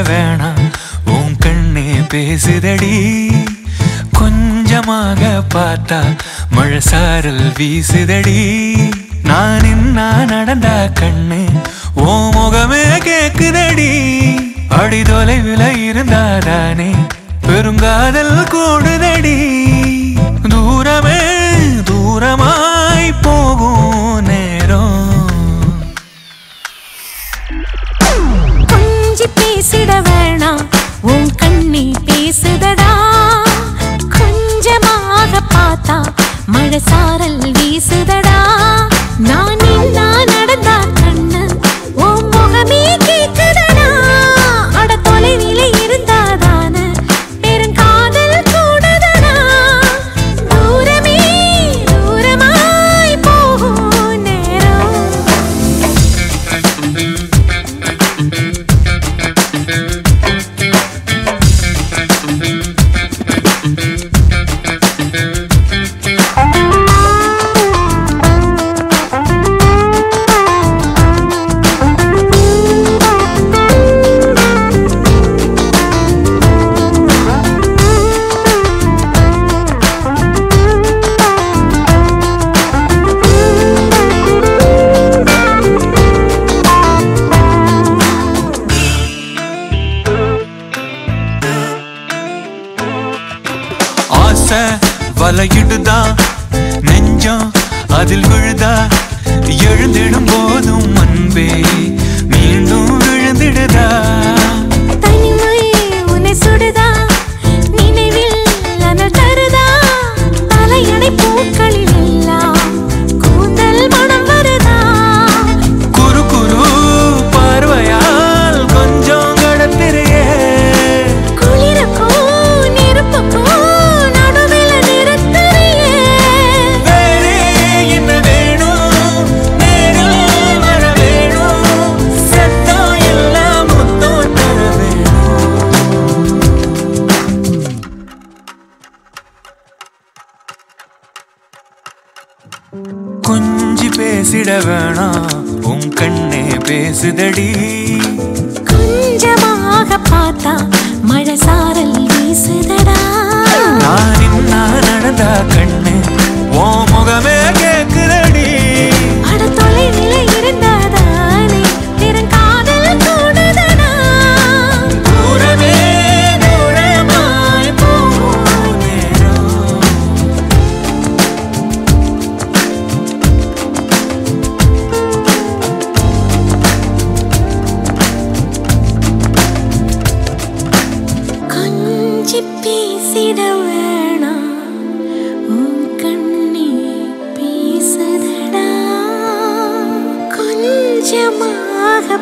வேணாம் உன் கண்ணே பேசுதடி கொஞ்சமாக பார்த்தா மழை சாரல் வீசுதடி நான் நின்னா நடந்தா கண்ணு ஓ முகமே கேக்குதடி அடி தொலைவில் இருந்தாதானே பெருங்காதல் கூடுதடி தூரமே தூரமாய் போகும் நேரம் கொஞ்சி பேசிட வேணாம் உன் கண்ணி பேசுதடா கொஞ்சமாக பார்த்தா மழை சாரல் வீசுதடா நான் நின்னா நடந்தா கண்ணு உன் முகமே கேக்குதடா அட தொலைவில இருந்தாதான பெருங்காதல் கூடுதடா தூரமே தூரமாய் போகும் நேரம் வலையிடுதா நெஞ்சம் அதில் விழுதா எழுந்திடும் போதும் அன்பே மீண்டும் விழுந்திடுதா தனிமை உன்னை சுடுதா நினைவில் அனல் தருதா தலையணை பூக்களில் எல்லாம் கூந்தல் மனம் வருதா குறு குறு பார்வையால் கொஞ்சம் கடத்திரையே குளிருக்கும் நெருப்புக்கும் கொஞ்சி பேசிட வேணாம் உன் கண்ணே பேசுதடி கொஞ்சமாக பார்த்தா மழை சாரல் வீசுதடா நான் நின்னா நடந்தா கண்ணு ஓ முகமே கேக்குதடி அட தொலைவில இருந்தாதானே பெருங்காதல் கூடுதடா தூரமே தூரமாய் போகும் நேரம் கொஞ்சி பேசிட வேணாம் உன் கண்ணே பேசுதடா கொஞ்சமாக